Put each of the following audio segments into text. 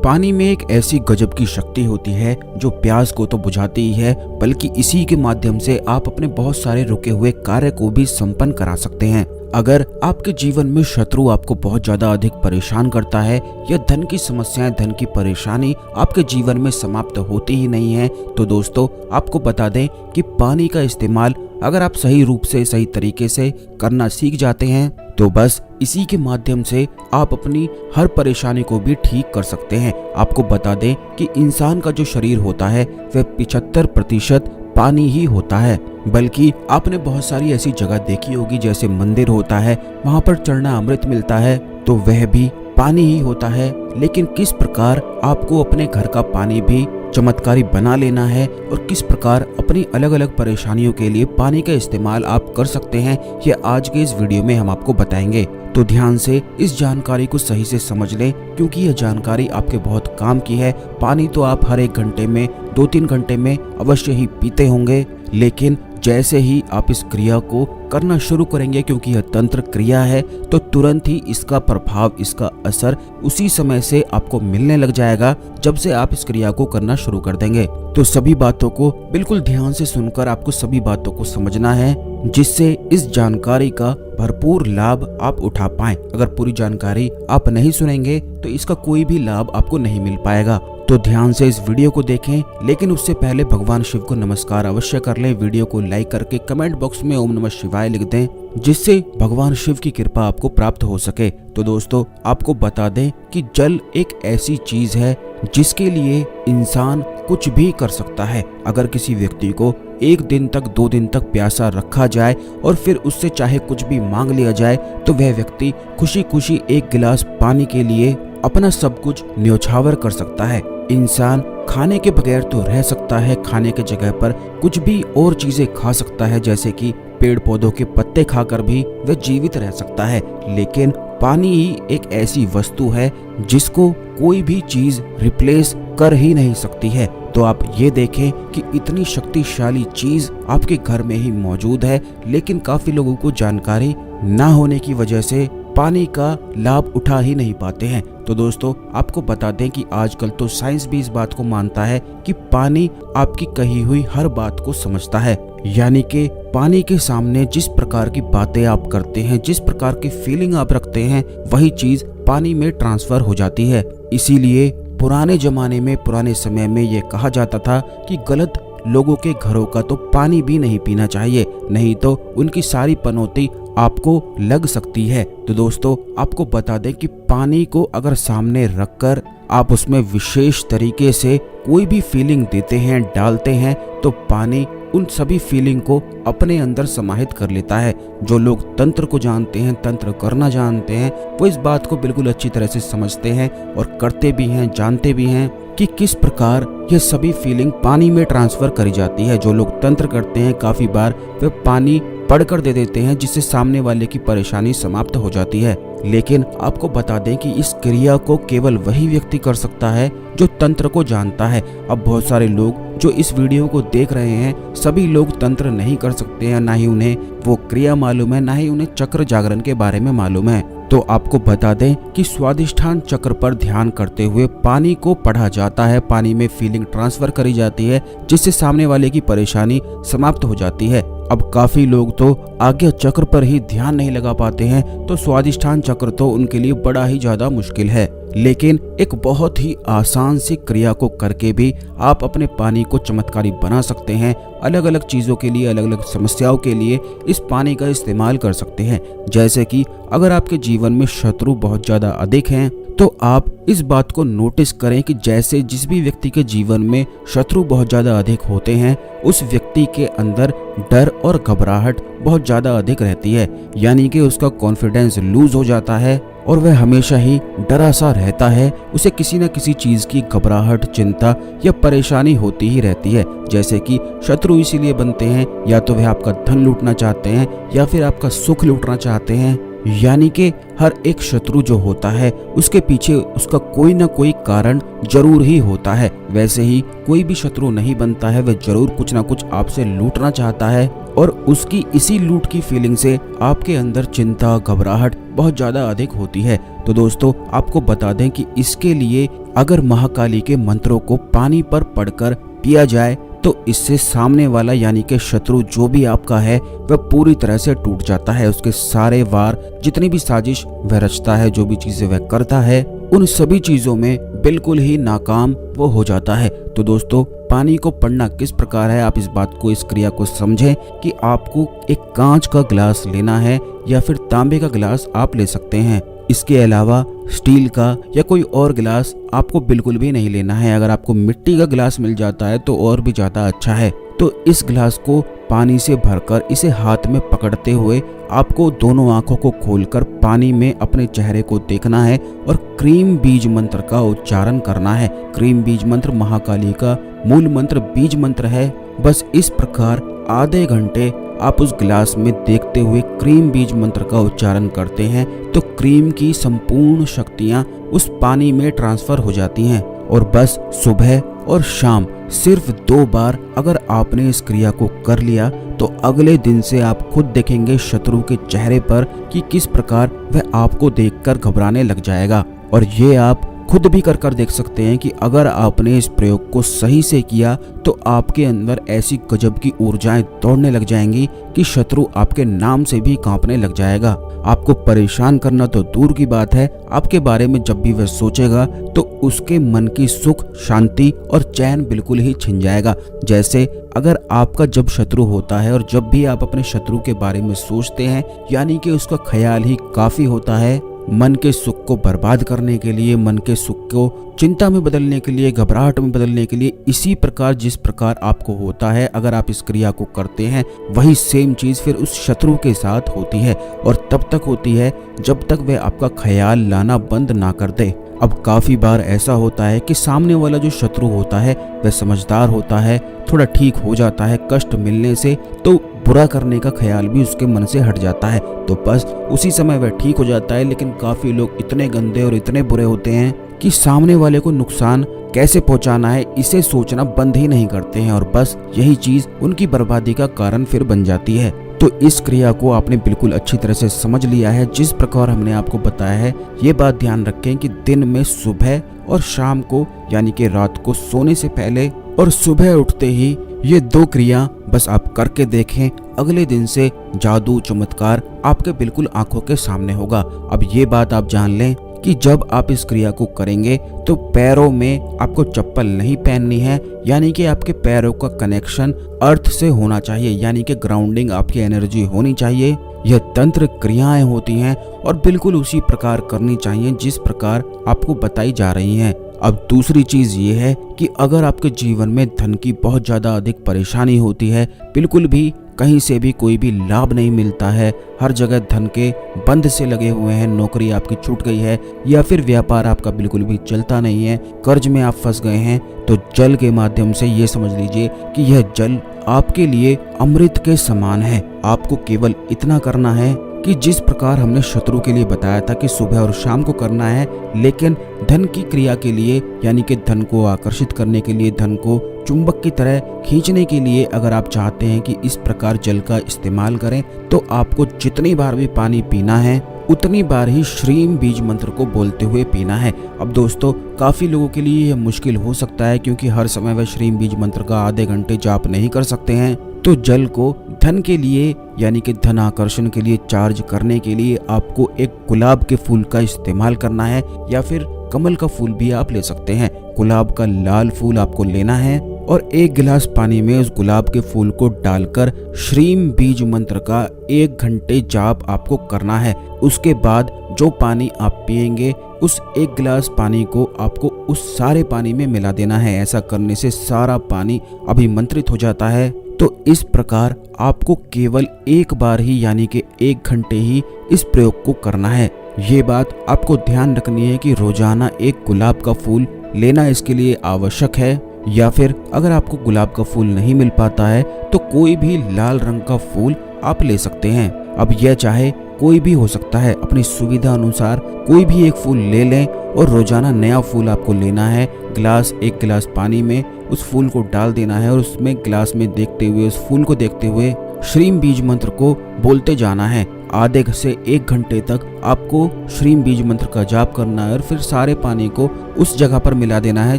पानी में एक ऐसी गजब की शक्ति होती है जो प्यास को तो बुझाती ही है, बल्कि इसी के माध्यम से आप अपने बहुत सारे रुके हुए कार्य को भी संपन्न करा सकते हैं। अगर आपके जीवन में शत्रु आपको बहुत ज्यादा अधिक परेशान करता है या धन की समस्याएं, धन की परेशानी आपके जीवन में समाप्त होती ही नहीं है, तो दोस्तों आपको बता दें कि पानी का इस्तेमाल अगर आप सही रूप से, सही तरीके से करना सीख जाते हैं तो बस इसी के माध्यम से आप अपनी हर परेशानी को भी ठीक कर सकते हैं। आपको बता दें कि इंसान का जो शरीर होता है वह 75% पानी ही होता है, बल्कि आपने बहुत सारी ऐसी जगह देखी होगी जैसे मंदिर होता है, वहां पर चढ़ना अमृत मिलता है, तो वह भी पानी ही होता है। लेकिन किस प्रकार आपको अपने घर का पानी भी चमत्कारी बना लेना है और किस प्रकार अपनी अलग अलग परेशानियों के लिए पानी का इस्तेमाल आप कर सकते हैं, यह आज के इस वीडियो में हम आपको बताएंगे। तो ध्यान से इस जानकारी को सही से समझ लें, क्योंकि यह जानकारी आपके बहुत काम की है। पानी तो आप हर एक घंटे में, 2-3 घंटे में अवश्य ही पीते होंगे, लेकिन जैसे ही आप इस क्रिया को करना शुरू करेंगे, क्योंकि यह तंत्र क्रिया है, तो तुरंत ही इसका प्रभाव, इसका असर उसी समय से आपको मिलने लग जाएगा जब से आप इस क्रिया को करना शुरू कर देंगे। तो सभी बातों को बिल्कुल ध्यान से सुनकर आपको सभी बातों को समझना है, जिससे इस जानकारी का भरपूर लाभ आप उठा पाएं। अगर पूरी जानकारी आप नहीं सुनेंगे तो इसका कोई भी लाभ आपको नहीं मिल पाएगा। तो ध्यान से इस वीडियो को देखें, लेकिन उससे पहले भगवान शिव को नमस्कार अवश्य कर लें। वीडियो को लाइक करके कमेंट बॉक्स में ओम नमः शिवाय लिख दें, जिससे भगवान शिव की कृपा आपको प्राप्त हो सके। तो दोस्तों आपको बता दें कि जल एक ऐसी चीज है जिसके लिए इंसान कुछ भी कर सकता है। अगर किसी व्यक्ति को 1 दिन तक, 2 दिन तक प्यासा रखा जाए और फिर उससे चाहे कुछ भी मांग लिया जाए, तो वह व्यक्ति खुशी खुशी 1 गिलास पानी के लिए अपना सब कुछ न्योछावर कर सकता है। इंसान खाने के बगैर तो रह सकता है, खाने के जगह पर कुछ भी और चीजें खा सकता है, जैसे कि पेड़ पौधों के पत्ते खाकर भी वह जीवित रह सकता है। लेकिन पानी ही एक ऐसी वस्तु है जिसको कोई भी चीज रिप्लेस कर ही नहीं सकती है। तो आप ये देखें कि इतनी शक्तिशाली चीज आपके घर में ही मौजूद है, लेकिन काफी लोगों को जानकारी ना होने की वजह से पानी का लाभ उठा ही नहीं पाते हैं। तो दोस्तों आपको बता दें कि आजकल तो साइंस भी इस बात को मानता है कि पानी आपकी कही हुई हर बात को समझता है। यानी कि पानी के सामने जिस प्रकार की बातें आप करते हैं, जिस प्रकार की फीलिंग आप रखते हैं, वही चीज पानी में ट्रांसफर हो जाती है। इसीलिए पुराने जमाने में, पुराने समय में ये कहा जाता था कि गलत लोगों के घरों का तो पानी भी नहीं पीना चाहिए, नहीं तो उनकी सारी पनौती आपको लग सकती है। तो दोस्तों आपको बता दें कि पानी को अगर सामने रखकर आप उसमें विशेष तरीके से कोई भी फीलिंग देते हैं, डालते हैं, तो पानी उन सभी फीलिंग को अपने अंदर समाहित कर लेता है। जो लोग तंत्र को जानते हैं, तंत्र करना जानते हैं, वो इस बात को बिल्कुल अच्छी तरह से समझते हैं और करते भी हैं, जानते भी हैं कि किस प्रकार ये सभी फीलिंग पानी में ट्रांसफर करी जाती है। जो लोग तंत्र करते हैं काफी बार वे पानी पढ़कर दे देते हैं, जिससे सामने वाले की परेशानी समाप्त हो जाती है। लेकिन आपको बता दें कि इस क्रिया को केवल वही व्यक्ति कर सकता है जो तंत्र को जानता है। अब बहुत सारे लोग जो इस वीडियो को देख रहे हैं, सभी लोग तंत्र नहीं कर सकते हैं, ना ही उन्हें वो क्रिया मालूम है, ना ही उन्हें चक्र जागरण के बारे में मालूम है। तो आपको बता दें कि स्वादिष्ठान चक्र पर ध्यान करते हुए पानी को पढ़ा जाता है, पानी में फीलिंग ट्रांसफर करी जाती है, जिससे सामने वाले की परेशानी समाप्त हो जाती है। अब काफी लोग तो आज्ञा चक्र पर ही ध्यान नहीं लगा पाते हैं, तो स्वादिष्ठान चक्र तो उनके लिए बड़ा ही ज्यादा मुश्किल है। लेकिन एक बहुत ही आसान सी क्रिया को करके भी आप अपने पानी को चमत्कारी बना सकते हैं। अलग अलग चीजों के लिए, अलग अलग समस्याओं के लिए इस पानी का इस्तेमाल कर सकते हैं। जैसे कि अगर आपके जीवन में शत्रु बहुत ज्यादा अधिक हैं, तो आप इस बात को नोटिस करें कि जैसे जिस भी व्यक्ति के जीवन में शत्रु बहुत ज्यादा अधिक होते हैं, उस व्यक्ति के अंदर डर और घबराहट बहुत ज्यादा अधिक रहती है। यानी कि उसका कॉन्फिडेंस लूज हो जाता है और वह हमेशा ही डरा सा रहता है। उसे किसी न किसी चीज की घबराहट, चिंता या परेशानी होती ही रहती है। जैसे कि शत्रु इसीलिए बनते हैं, या तो वह आपका धन लूटना चाहते हैं या फिर आपका सुख लूटना चाहते हैं। यानी कि हर एक शत्रु जो होता है उसके पीछे उसका कोई ना कोई कारण जरूर ही होता है। वैसे ही कोई भी शत्रु नहीं बनता है, वह जरूर कुछ ना कुछ आपसे लूटना चाहता है और उसकी इसी लूट की फीलिंग से आपके अंदर चिंता, घबराहट बहुत ज्यादा अधिक होती है। तो दोस्तों, आपको बता दें कि इसके लिए अगर महाकाली के मंत्रों को पानी पर पढ़कर पिया जाए तो इससे सामने वाला यानी कि शत्रु जो भी आपका है वह पूरी तरह से टूट जाता है। उसके सारे वार, जितनी भी साजिश वह रचता है, जो भी चीजें वह करता है, उन सभी चीजों में बिल्कुल ही नाकाम वो हो जाता है। तो दोस्तों, पानी को पढ़ना किस प्रकार है, आप इस बात को, इस क्रिया को समझें कि आपको एक कांच का गिलास लेना है या फिर तांबे का गिलास आप ले सकते हैं। इसके अलावा स्टील का या कोई और गिलास आपको बिल्कुल भी नहीं लेना है। अगर आपको मिट्टी का गिलास मिल जाता है तो और भी ज्यादा अच्छा है। तो इस गिलास को पानी से भरकर इसे हाथ में पकड़ते हुए आपको दोनों आंखों को खोलकर पानी में अपने चेहरे को देखना है और क्रीम बीज मंत्र का उच्चारण करना है। क्रीम बीज मंत्र महाकाली का मूल मंत्र बीज मंत्र है। बस इस प्रकार आधे घंटे आप उस गिलास में देखते हुए क्रीम बीज मंत्र का उच्चारण करते हैं तो क्रीम की संपूर्ण शक्तियां उस पानी में ट्रांसफर हो जाती हैं। और बस सुबह और शाम सिर्फ 2 बार अगर आपने इस क्रिया को कर लिया तो अगले दिन से आप खुद देखेंगे शत्रु के चेहरे पर कि किस प्रकार वह आपको देखकर घबराने लग जाएगा। और ये आप खुद भी कर देख सकते हैं कि अगर आपने इस प्रयोग को सही से किया तो आपके अंदर ऐसी गजब की ऊर्जाएं दौड़ने लग जाएंगी कि शत्रु आपके नाम से भी कांपने लग जाएगा। आपको परेशान करना तो दूर की बात है, आपके बारे में जब भी वह सोचेगा तो उसके मन की सुख, शांति और चैन बिल्कुल ही छिन जाएगा। जैसे अगर आपका जब शत्रु होता है और जब भी आप अपने शत्रु के बारे में सोचते हैं, यानी कि उसका ख्याल ही काफी होता है मन के सुख को बर्बाद करने के लिए, मन के सुख को चिंता में बदलने के लिए, घबराहट में बदलने के लिए। इसी प्रकार जिस प्रकार आपको होता है, अगर आप इस क्रिया को करते हैं, वही सेम चीज फिर उस शत्रु के साथ होती है और तब तक होती है जब तक वह आपका ख्याल लाना बंद ना कर दे। अब काफी बार ऐसा होता है कि सामने वाला जो शत्रु होता है वह समझदार होता है, थोड़ा ठीक हो जाता है कष्ट मिलने से, तो बुरा करने का ख्याल भी उसके मन से हट जाता है। तो बस उसी समय वह ठीक हो जाता है। लेकिन काफी लोग इतने गंदे और इतने बुरे होते हैं कि सामने वाले को नुकसान कैसे पहुंचाना है इसे सोचना बंद ही नहीं करते हैं और बस यही चीज उनकी बर्बादी का कारण फिर बन जाती है। तो इस क्रिया को आपने बिल्कुल अच्छी तरह से समझ लिया है जिस प्रकार हमने आपको बताया है। ये बात ध्यान रखें कि दिन में सुबह और शाम को, यानी कि रात को सोने से पहले और सुबह उठते ही ये 2 क्रिया बस आप करके देखें। अगले दिन से जादू चमत्कार आपके बिल्कुल आंखों के सामने होगा। अब ये बात आप जान लें कि जब आप इस क्रिया को करेंगे तो पैरों में आपको चप्पल नहीं पहननी है, यानी कि आपके पैरों का कनेक्शन अर्थ से होना चाहिए, यानी कि ग्राउंडिंग आपकी एनर्जी होनी चाहिए। यह तंत्र क्रियाएं होती हैं और बिल्कुल उसी प्रकार करनी चाहिए जिस प्रकार आपको बताई जा रही हैं। अब दूसरी चीज ये है कि अगर आपके जीवन में धन की बहुत ज्यादा अधिक परेशानी होती है, बिल्कुल भी कहीं से भी कोई भी लाभ नहीं मिलता है, हर जगह धन के बंद से लगे हुए हैं, नौकरी आपकी छूट गई है या फिर व्यापार आपका बिल्कुल भी चलता नहीं है, कर्ज में आप फंस गए हैं, तो जल के माध्यम से ये समझ लीजिए कि यह जल आपके लिए अमृत के समान है। आपको केवल इतना करना है कि जिस प्रकार हमने शत्रु के लिए बताया था कि सुबह और शाम को करना है, लेकिन धन की क्रिया के लिए, यानी कि धन को आकर्षित करने के लिए, धन को चुंबक की तरह खींचने के लिए अगर आप चाहते हैं कि इस प्रकार जल का इस्तेमाल करें तो आपको जितनी बार भी पानी पीना है उतनी बार ही श्रीम बीज मंत्र को बोलते हुए पीना है। अब दोस्तों, काफी लोगों के लिए यह मुश्किल हो सकता है क्योंकि हर समय वह श्रीम बीज मंत्र का आधे घंटे जाप नहीं कर सकते हैं। तो जल को धन के लिए, यानी कि धन आकर्षण के लिए चार्ज करने के लिए आपको एक गुलाब के फूल का इस्तेमाल करना है या फिर कमल का फूल भी आप ले सकते हैं। गुलाब का लाल फूल आपको लेना है और 1 गिलास पानी में उस गुलाब के फूल को डालकर श्रीम बीज मंत्र का 1 घंटे जाप आपको करना है। उसके बाद जो पानी आप पिएंगे उस 1 गिलास पानी को आपको उस सारे पानी में मिला देना है। ऐसा करने से सारा पानी अभिमंत्रित हो जाता है। तो इस प्रकार आपको केवल 1 बार ही, यानी कि 1 घंटे ही इस प्रयोग को करना है। ये बात आपको ध्यान रखनी है कि रोजाना 1 गुलाब का फूल लेना इसके लिए आवश्यक है, या फिर अगर आपको गुलाब का फूल नहीं मिल पाता है तो कोई भी लाल रंग का फूल आप ले सकते हैं। अब यह चाहे कोई भी हो सकता है, अपनी सुविधा अनुसार कोई भी एक फूल ले लें और रोजाना नया फूल आपको लेना है। 1 गिलास पानी में उस फूल को डाल देना है और उसमें गिलास में देखते हुए, उस फूल को देखते हुए श्रीम बीज मंत्र को बोलते जाना है। आधे से 1 घंटे तक आपको श्रीम बीज मंत्र का जाप करना है और फिर सारे पानी को उस जगह पर मिला देना है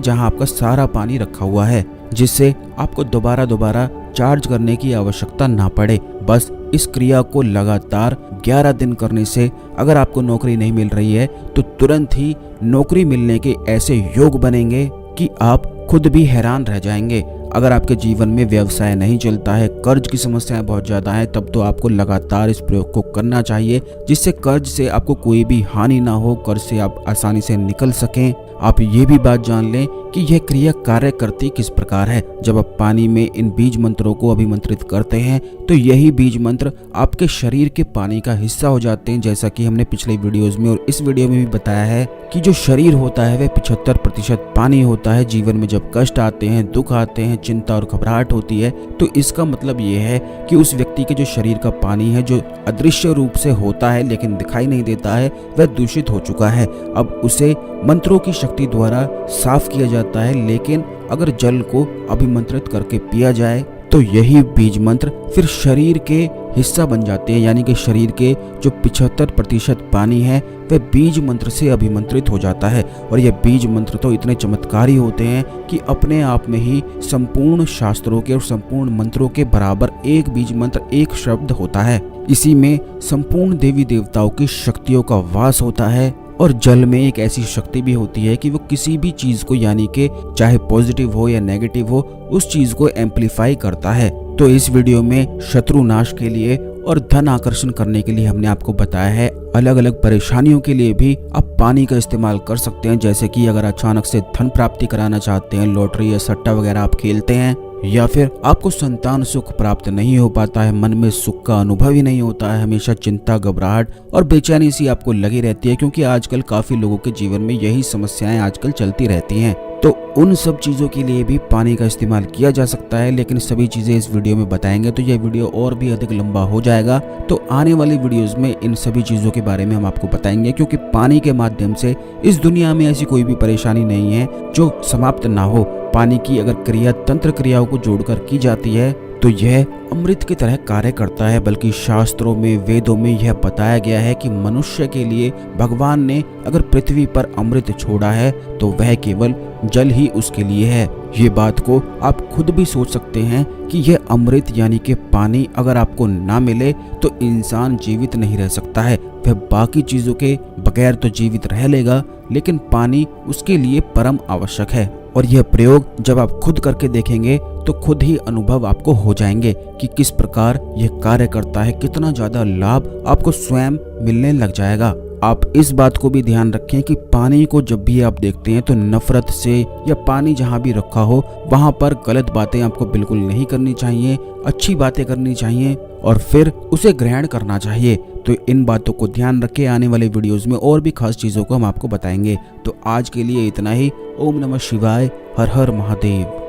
जहां आपका सारा पानी रखा हुआ है, जिससे आपको दोबारा चार्ज करने की आवश्यकता ना पड़े। बस इस क्रिया को लगातार 11 दिन करने से अगर आपको नौकरी नहीं मिल रही है तो तुरंत ही नौकरी मिलने के ऐसे योग बनेंगे कि आप खुद भी हैरान रह जाएंगे। अगर आपके जीवन में व्यवसाय नहीं चलता है, कर्ज की समस्याएं बहुत ज़्यादा हैं, तब तो आपको लगातार इस प्रयोग को करना चाहिए, जिससे कर्ज से आपको कोई भी हानि ना हो, कर्ज से आप आसानी से निकल सकें। आप ये भी बात जान लें कि यह क्रिया कार्य करती किस प्रकार है। जब आप पानी में इन बीज मंत्रों को अभिमंत्रित करते हैं तो यही बीज मंत्र आपके शरीर के पानी का हिस्सा हो जाते हैं। जैसा कि हमने पिछले वीडियोस में और इस वीडियो में भी बताया है कि जो शरीर होता है वह 75% पानी होता है। जीवन में जब कष्ट आते हैं, दुख आते हैं, चिंता और घबराहट होती है, तो इसका मतलब ये है कि उस व्यक्ति के जो शरीर का पानी है, जो अदृश्य रूप से होता है लेकिन दिखाई नहीं देता है, वह दूषित हो चुका है। अब उसे मंत्रों की शक्ति द्वारा साफ किया जाता है। लेकिन अगर जल को अभिमंत्रित करके पिया जाए तो यही बीज मंत्र फिर शरीर के हिस्सा बन जाते हैं, यानी कि शरीर के जो 75% पानी है वह बीज मंत्र से अभिमंत्रित हो जाता है। और यह बीज मंत्र तो इतने चमत्कारी होते हैं कि अपने आप में ही संपूर्ण शास्त्रों के और संपूर्ण मंत्रों के बराबर एक बीज मंत्र, एक शब्द होता है। इसी में संपूर्ण देवी देवताओं की शक्तियों का वास होता है। और जल में एक ऐसी शक्ति भी होती है कि वो किसी भी चीज को, यानी कि चाहे पॉजिटिव हो या नेगेटिव हो, उस चीज को एम्पलीफाई करता है। तो इस वीडियो में शत्रु नाश के लिए और धन आकर्षण करने के लिए हमने आपको बताया है। अलग अलग परेशानियों के लिए भी आप पानी का इस्तेमाल कर सकते हैं। जैसे कि अगर अचानक से धन प्राप्ति कराना चाहते हैं, लॉटरी या सट्टा वगैरह आप खेलते हैं, या फिर आपको संतान सुख प्राप्त नहीं हो पाता है, मन में सुख का अनुभव ही नहीं होता है, हमेशा चिंता, घबराहट और बेचैनी सी आपको लगी रहती है, क्योंकि आजकल काफी लोगों के जीवन में यही समस्याएं आजकल चलती रहती हैं। तो उन सब चीजों के लिए भी पानी का इस्तेमाल किया जा सकता है। लेकिन सभी चीजें इस वीडियो में बताएंगे तो यह वीडियो और भी अधिक लंबा हो जाएगा। तो आने वाली वीडियोस में इन सभी चीजों के बारे में हम आपको बताएंगे, क्योंकि पानी के माध्यम से इस दुनिया में ऐसी कोई भी परेशानी नहीं है जो समाप्त ना हो। पानी की अगर क्रिया तंत्र क्रियाओं को जोड़कर की जाती है तो यह अमृत की तरह कार्य करता है। बल्कि शास्त्रों में, वेदों में यह बताया गया है कि मनुष्य के लिए भगवान ने अगर पृथ्वी पर अमृत छोड़ा है तो वह केवल जल ही उसके लिए है। ये बात को आप खुद भी सोच सकते हैं कि यह अमृत यानी कि पानी अगर आपको ना मिले तो इंसान जीवित नहीं रह सकता है। वह बाकी चीजों के बगैर तो जीवित रह लेगा, लेकिन पानी उसके लिए परम आवश्यक है। और यह प्रयोग जब आप खुद करके देखेंगे तो खुद ही अनुभव आपको हो जाएंगे कि किस प्रकार यह कार्य करता है, कितना ज्यादा लाभ आपको स्वयं मिलने लग जाएगा। आप इस बात को भी ध्यान रखें कि पानी को जब भी आप देखते हैं तो नफरत से, या पानी जहाँ भी रखा हो वहाँ पर गलत बातें आपको बिल्कुल नहीं करनी चाहिए, अच्छी बातें करनी चाहिए और फिर उसे ग्रहण करना चाहिए। तो इन बातों को ध्यान रखें। आने वाले वीडियोस में और भी खास चीज़ों को हम आपको बताएंगे। तो आज के लिए इतना ही। ओम नमः शिवाय। हर हर महादेव।